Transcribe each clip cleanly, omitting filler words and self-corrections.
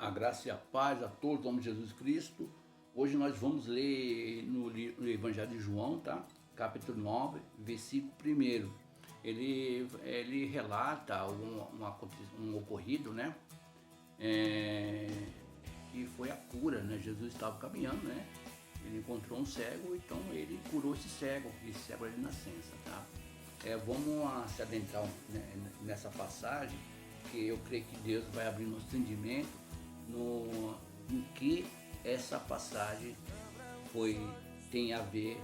A graça e a paz a todos, em nome de Jesus Cristo. Hoje nós vamos ler no Evangelho de João, tá? Capítulo 9, versículo 1. Ele relata um ocorrido, né? Que foi a cura, né? Jesus estava caminhando, né? Ele encontrou um cego, então ele curou esse cego era de nascença, tá? Vamos se adentrar nessa passagem, que eu creio que Deus vai abrir nosso entendimento em que essa passagem tem a ver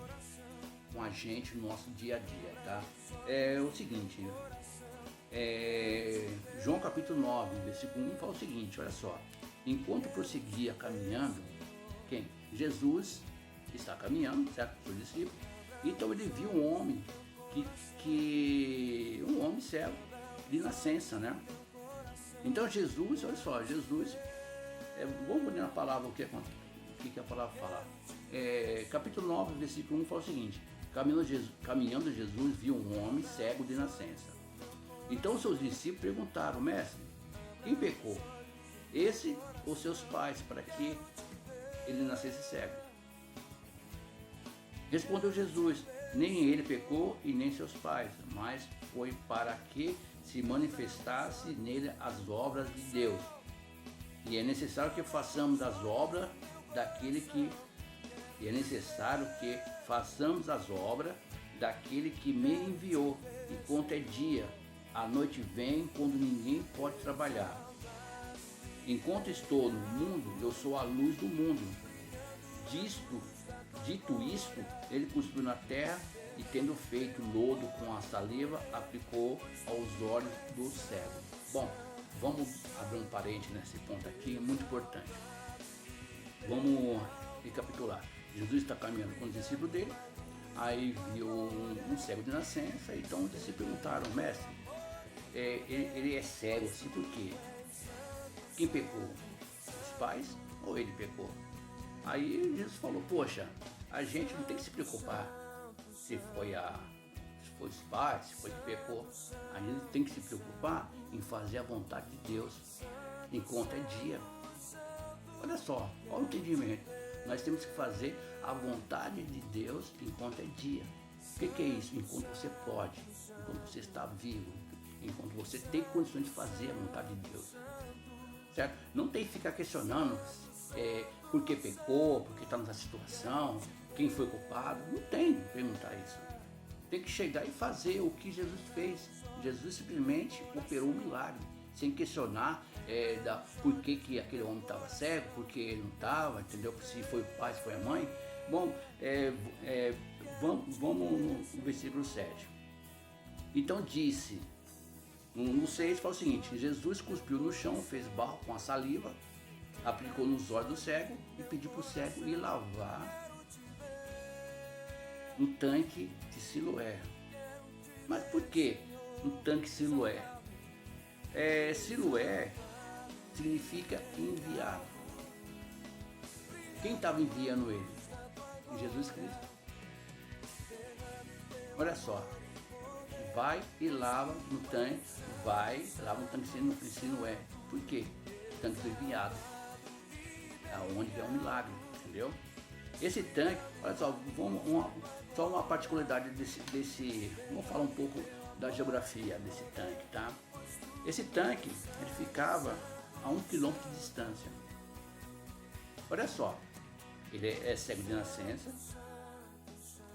com a gente no nosso dia a dia, tá? É o seguinte, João capítulo 9, versículo 1 fala o seguinte, olha só: enquanto prosseguia caminhando, quem? Jesus está caminhando, certo? Os discípulos. Então ele viu um homem um homem cego de nascença, né? Então Jesus, olha só, vamos ler na palavra o que a palavra fala. Capítulo 9, versículo 1 fala o seguinte: caminhando Jesus viu um homem cego de nascença. Então seus discípulos perguntaram: mestre, quem pecou? Esse ou seus pais, para que ele nascesse cego? Respondeu Jesus: nem ele pecou e nem seus pais, mas foi para que se manifestasse nele as obras de Deus. E é necessário que façamos as obras daquele que me enviou, enquanto é dia. A noite vem quando ninguém pode trabalhar. Enquanto estou no mundo, eu sou a luz do mundo. Dito isto, ele cuspiu na terra e, tendo feito lodo com a saliva, aplicou aos olhos do cego. Bom, vamos abrir um parênteses nesse ponto aqui, muito importante. Vamos recapitular. Jesus está caminhando com os discípulos dele, aí viu um cego de nascença, então os discípulos perguntaram: mestre, ele é cego assim por quê? Quem pecou? Os pais ou ele pecou? Aí Jesus falou: poxa, a gente não tem que se preocupar se foi os pais, se foi que pecou. A gente tem que se preocupar em fazer a vontade de Deus enquanto é dia. Olha só, olha o entendimento. Nós temos que fazer a vontade de Deus enquanto é dia. O que é isso? Enquanto você pode, enquanto você está vivo, enquanto você tem condições de fazer a vontade de Deus. Certo? Não tem que ficar questionando por que pecou, por que está nessa situação, quem foi culpado. Não tem que perguntar isso. Tem que chegar e fazer o que Jesus fez. Jesus simplesmente operou um milagre, sem questionar por que aquele homem estava cego, por que ele não estava, entendeu? Se foi o pai, se foi a mãe. Bom, vamos no versículo 7. Então disse, no 6 fala o seguinte: Jesus cuspiu no chão, fez barro com a saliva, aplicou nos olhos do cego e pediu para o cego ir lavar no tanque de Siloé. Mas por que no tanque Siloé? Siloé significa enviado. Quem estava enviando ele? Jesus Cristo. Olha só, vai e lava no tanque, lava no tanque de Siloé. Por quê? O tanque do enviado, aonde é um milagre, entendeu? Esse tanque, olha só, só uma particularidade vamos falar um pouco da geografia desse tanque, tá? Esse tanque, ele ficava a 1 quilômetro de distância. Olha só, ele é cego de nascença.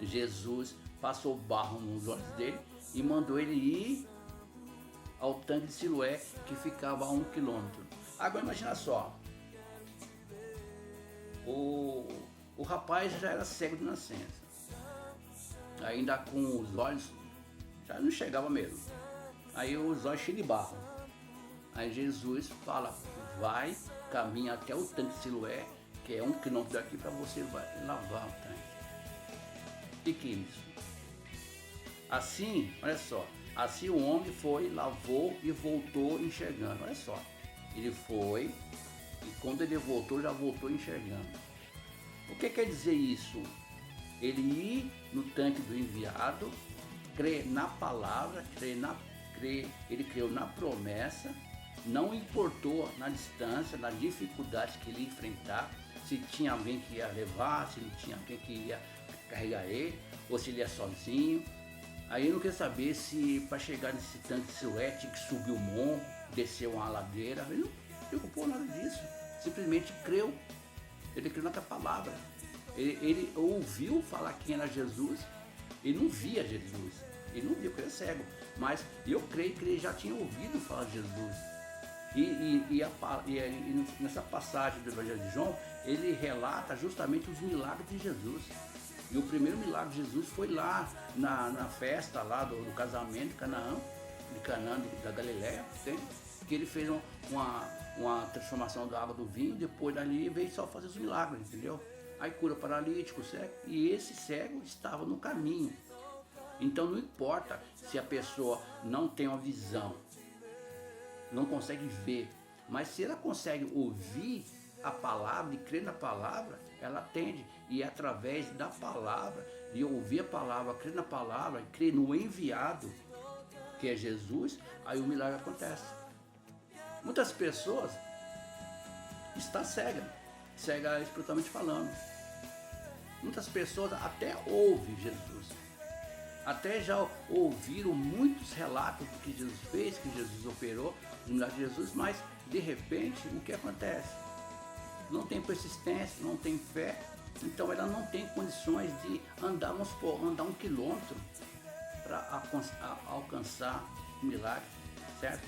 Jesus passou barro nos olhos dele e mandou ele ir ao tanque de Siloé, que ficava a 1 quilômetro. Agora imagina só, o rapaz já era cego de nascença, ainda com os olhos, já não chegava mesmo. Aí os olhos cheios de barro. Aí Jesus fala: vai, caminha até o tanque de Siloé, que é 1 quilômetro daqui, para você lavar o tanque. O que é isso? Assim, olha só, assim o homem foi, lavou e voltou enxergando. Olha só, ele foi e quando ele voltou, já voltou enxergando. O que quer dizer isso? Ele ir no tanque do enviado, crer na palavra, ele creu na promessa Não importou na distância, na dificuldade que ele ia enfrentar, se tinha alguém que ia levar, se não tinha alguém que ia carregar ele, ou se ele ia sozinho. Aí eu não queria saber se para chegar nesse tanque de Siloé tinha que subir o morro, descer uma ladeira. Ele não se preocupou nada disso, simplesmente creu. Ele creu naquela palavra. Ele ouviu falar quem era Jesus, ele não via Jesus, ele não via porque ele é cego, mas eu creio que ele já tinha ouvido falar de Jesus. E nessa passagem do Evangelho de João, ele relata justamente os milagres de Jesus. E o primeiro milagre de Jesus foi lá na festa lá do casamento de Canaã da Galileia, que ele fez uma transformação da água do vinho, depois dali veio só fazer os milagres, entendeu? Aí cura paralítico, cego, e esse cego estava no caminho. Então não importa se a pessoa não tem uma visão, não consegue ver, mas se ela consegue ouvir a palavra e crer na palavra, ela atende. E é através da palavra, de ouvir a palavra, crer na palavra, crer no enviado, que é Jesus, aí o milagre acontece. Muitas pessoas estão cega espiritualmente falando. Muitas pessoas até ouvem Jesus, até já ouviram muitos relatos do que Jesus fez, que Jesus operou, do milagre de Jesus, mas de repente o que acontece? Não tem persistência, não tem fé, então ela não tem condições de andar 1 quilômetro para alcançar o milagre, certo?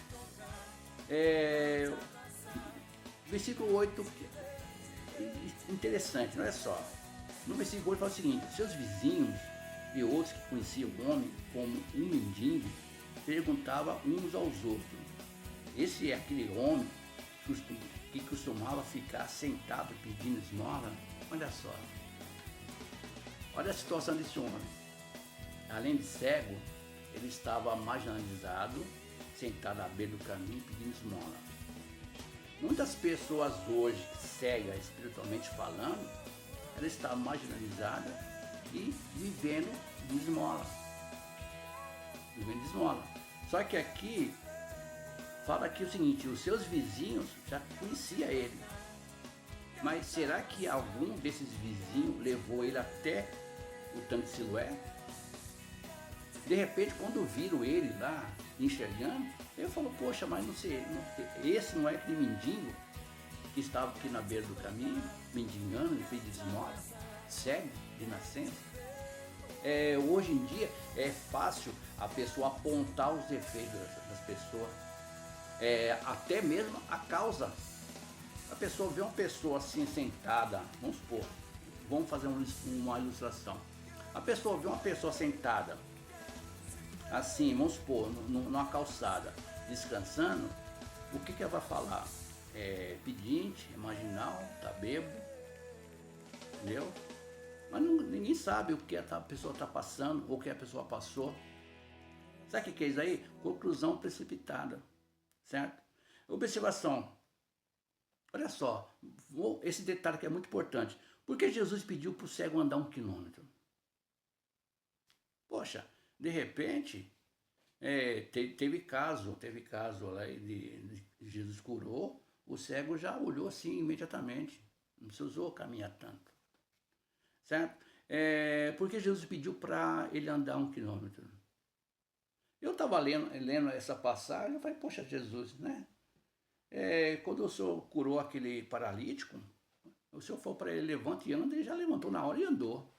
Versículo 8, interessante, não é só. No versículo 8 fala o seguinte: seus vizinhos e outros que conheciam o homem como um mendigo perguntavam uns aos outros: esse é aquele homem que costumava ficar sentado pedindo esmola? Olha só, olha a situação desse homem. Além de cego, ele estava marginalizado, sentado à beira do caminho pedindo esmola. Muitas pessoas hoje, cegas espiritualmente falando, ela está marginalizada e vivendo de esmola. Vivendo de esmola. Só que aqui, fala aqui o seguinte: os seus vizinhos já conheciam ele. Mas será que algum desses vizinhos levou ele até o tanque de Siloé? De repente, quando viram ele lá, enxergando, ele falou: poxa, mas não sei, esse não é aquele mendigo que estava aqui na beira do caminho, mendigando e pedindo esmola, cego de nascença? Hoje em dia é fácil a pessoa apontar os defeitos das pessoas, até mesmo a causa. A pessoa vê uma pessoa assim sentada, vamos supor, vamos fazer uma ilustração. A pessoa vê uma pessoa sentada, assim, vamos supor, numa calçada, descansando, o que ela vai falar? É pedinte, é marginal, tá bêbado, entendeu? Mas ninguém sabe o que a pessoa está passando ou o que a pessoa passou. Sabe o que é isso aí? Conclusão precipitada, certo? Observação. Olha só, esse detalhe que é muito importante. Por que Jesus pediu para o cego andar 1 quilômetro? Poxa, de repente, teve caso lá de Jesus curou, o cego já olhou assim imediatamente, não precisou caminhar tanto, certo? Por que Jesus pediu para ele andar 1 quilômetro? Eu estava lendo essa passagem, eu falei: poxa, Jesus, né? Quando o Senhor curou aquele paralítico, o Senhor falou para ele: levante e anda, ele já levantou na hora e andou.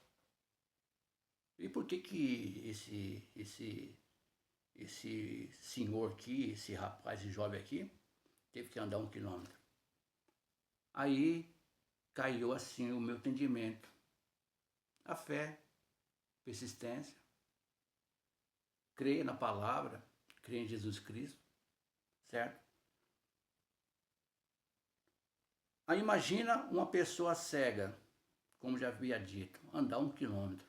E por que esse senhor aqui, esse rapaz, esse jovem aqui, teve que andar 1 quilômetro? Aí caiu assim o meu entendimento. A fé, persistência, crer na palavra, crer em Jesus Cristo, certo? Aí imagina uma pessoa cega, como já havia dito, andar 1 quilômetro.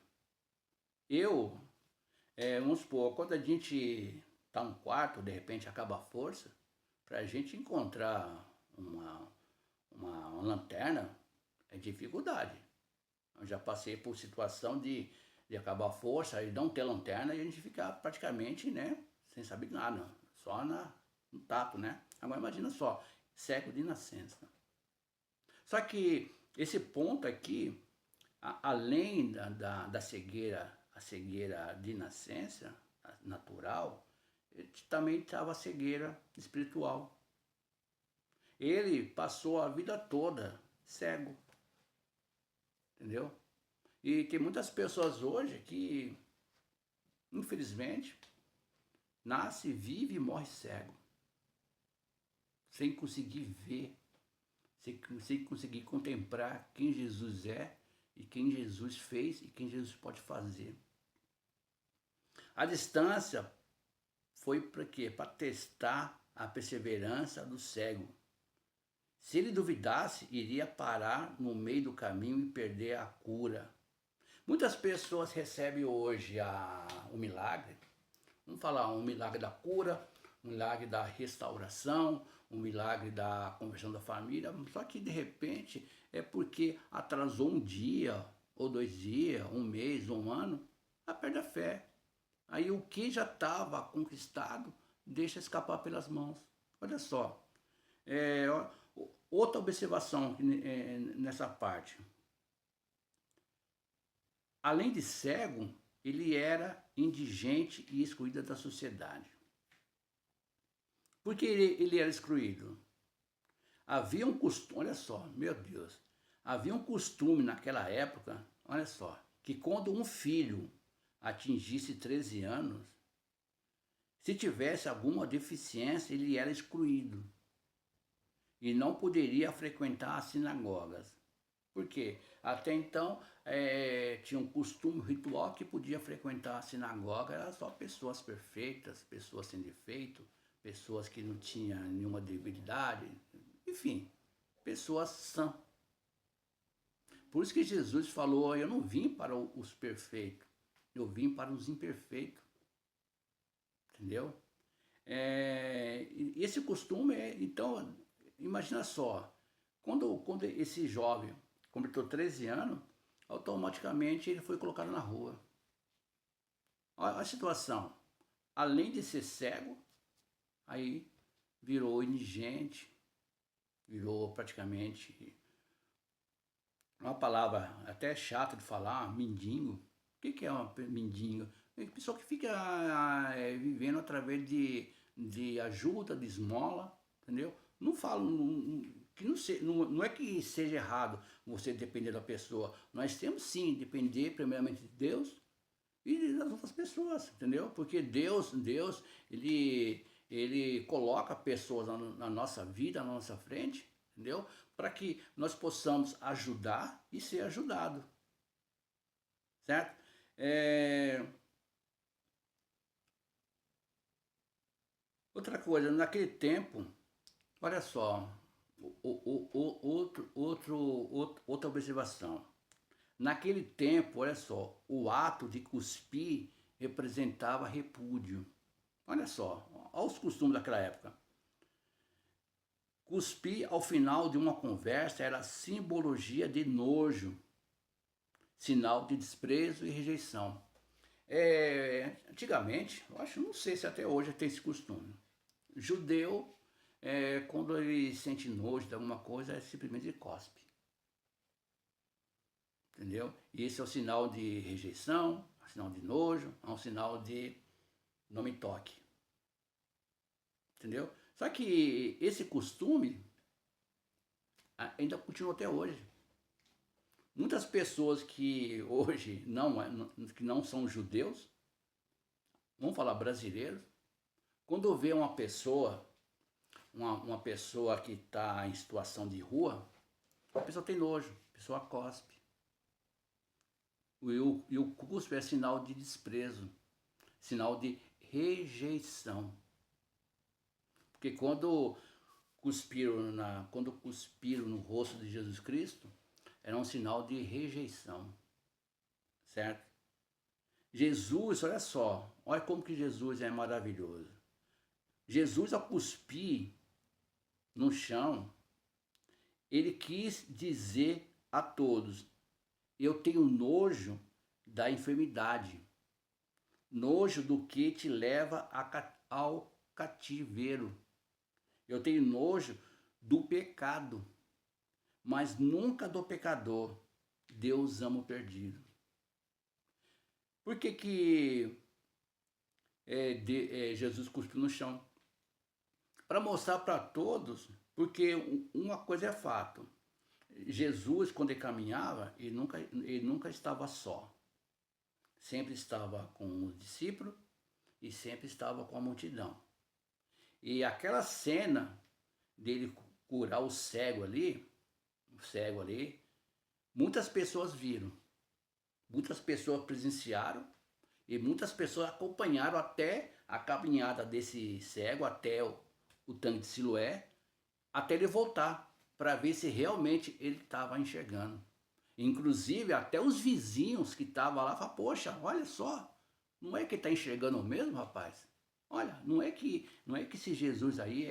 Vamos supor, quando a gente está num quarto, de repente acaba a força, para a gente encontrar uma lanterna é dificuldade. Eu já passei por situação de acabar a força e não ter lanterna e a gente ficar praticamente, né, sem saber nada, só no tato, né? Agora imagina só, cego de nascença. Só que esse ponto aqui, além da cegueira, a cegueira de nascença, natural, também estava a cegueira espiritual. Ele passou a vida toda cego, entendeu? E tem muitas pessoas hoje que, infelizmente, nasce, vive e morre cego, sem conseguir ver, sem conseguir contemplar quem Jesus é e quem Jesus fez e quem Jesus pode fazer. A distância foi para quê? Para testar a perseverança do cego. Se ele duvidasse, iria parar no meio do caminho e perder a cura. Muitas pessoas recebem hoje o milagre, vamos falar, um milagre da cura, um milagre da restauração, um milagre da conversão da família, só que de repente é porque atrasou um dia, ou 2 dias, um mês, um ano, ela perde a fé. Aí o que já estava conquistado deixa escapar pelas mãos. Olha só, outra observação nessa parte. Além de cego, ele era indigente e excluído da sociedade. Por que ele era excluído? Havia um costume, olha só, meu Deus, havia um costume naquela época, olha só, que quando um filho atingisse 13 anos, se tivesse alguma deficiência, ele era excluído e não poderia frequentar as sinagogas. Por quê? Até então tinha um costume, um ritual que podia frequentar a sinagoga, era só pessoas perfeitas, pessoas sem defeito, pessoas que não tinham nenhuma debilidade, enfim, pessoas sãs. Por isso que Jesus falou, eu não vim para os perfeitos, eu vim para os imperfeitos. Entendeu? Esse costume, então, imagina só, quando esse jovem completou 13 anos, automaticamente ele foi colocado na rua. Olha a situação. Além de ser cego, aí virou indigente, virou praticamente uma palavra até chata de falar, mendigo. O que é um mendigo? É uma pessoa que fica vivendo através de ajuda, de esmola, entendeu? Não falo que não é que seja errado você depender da pessoa. Nós temos sim depender primeiramente de Deus e das outras pessoas, entendeu? Porque Deus ele coloca pessoas na nossa vida, na nossa frente, entendeu? Para que nós possamos ajudar e ser ajudado, certo? Outra coisa, naquele tempo, olha só, outra observação. Naquele tempo, olha só, o ato de cuspir representava repúdio. Olha só, olha os costumes daquela época. Cuspir ao final de uma conversa era simbologia de nojo, sinal de desprezo e rejeição. Antigamente, eu acho, não sei se até hoje tem esse costume. Judeu, quando ele sente nojo de alguma coisa, simplesmente ele cospe. Entendeu? E esse é o sinal de rejeição, é um sinal de nojo, é um sinal de não me toque. Entendeu? Só que esse costume ainda continua até hoje. Muitas pessoas que hoje que não são judeus, vamos falar brasileiros, quando vê uma pessoa que está em situação de rua, a pessoa tem nojo, a pessoa cospe. E o cuspe é sinal de desprezo, sinal de rejeição. Porque quando cuspiram no rosto de Jesus Cristo, era um sinal de rejeição, certo? Jesus, olha só, olha como que Jesus é maravilhoso. Jesus, ao cuspir no chão, ele quis dizer a todos, eu tenho nojo da enfermidade, nojo do que te leva ao cativeiro. Eu tenho nojo do pecado, mas nunca do pecador. Deus ama o perdido. Por que que Jesus cuspiu no chão? Para mostrar para todos, porque uma coisa é fato. Jesus, quando ele caminhava, ele nunca estava só. Sempre estava com os discípulos e sempre estava com a multidão. E aquela cena dele curar o cego ali, muitas pessoas viram, muitas pessoas presenciaram e muitas pessoas acompanharam até a caminhada desse cego até o tanque de Siloé, até ele voltar para ver se realmente ele estava enxergando. Inclusive até os vizinhos que estavam lá falaram, poxa, olha só, não é que está enxergando mesmo, rapaz? Olha, não é que esse Jesus aí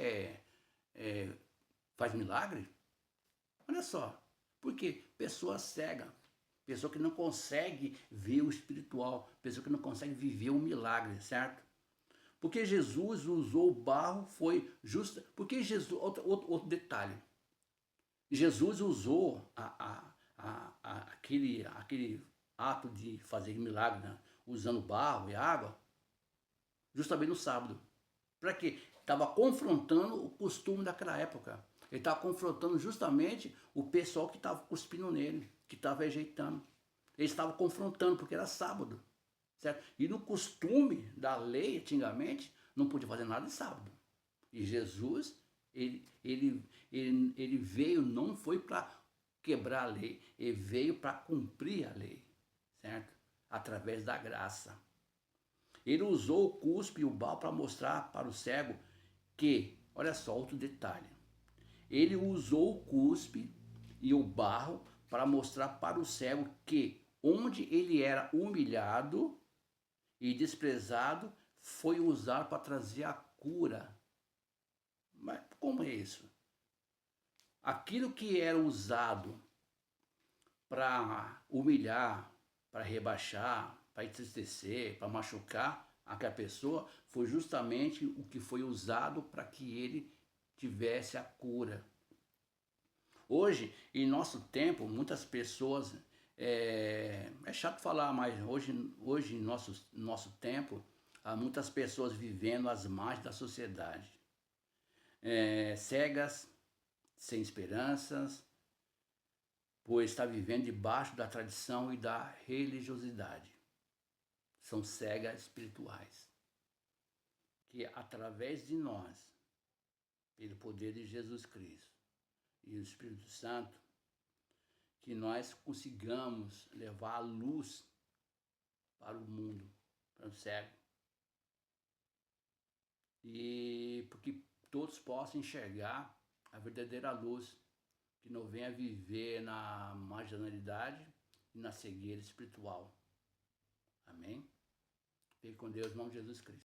faz milagre? Olha só, porque pessoa cega, pessoa que não consegue ver o espiritual, pessoa que não consegue viver o milagre, certo? Porque Jesus usou o barro, foi justo. Porque Jesus, outro detalhe, Jesus usou aquele ato de fazer milagre, né, usando barro e água, justamente no sábado. Para quê? Estava confrontando o costume daquela época. Ele estava confrontando justamente o pessoal que estava cuspindo nele, que estava rejeitando. Ele estava confrontando, porque era sábado. Certo? E no costume da lei, antigamente, não podia fazer nada de sábado. E Jesus, ele veio, não foi para quebrar a lei, ele veio para cumprir a lei, certo? Através da graça. Ele usou o cuspe e o barro para mostrar para o cego que, olha só, outro detalhe, ele usou o cuspe e o barro para mostrar para o cego que onde ele era humilhado e desprezado, foi usado para trazer a cura. Mas como é isso? Aquilo que era usado para humilhar, para rebaixar, para entristecer, para machucar aquela pessoa, foi justamente o que foi usado para que ele tivesse a cura. Hoje, em nosso tempo, muitas pessoas, é chato falar, mas hoje em nosso tempo, há muitas pessoas vivendo às margens da sociedade, cegas, sem esperanças, pois está vivendo debaixo da tradição e da religiosidade. São cegas espirituais, que através de nós, pelo poder de Jesus Cristo e o Espírito Santo, que nós consigamos levar a luz para o mundo, para o cego. E porque todos possam enxergar a verdadeira luz, que não venha viver na marginalidade e na cegueira espiritual. Amém? Fique com Deus, em nome de Jesus Cristo.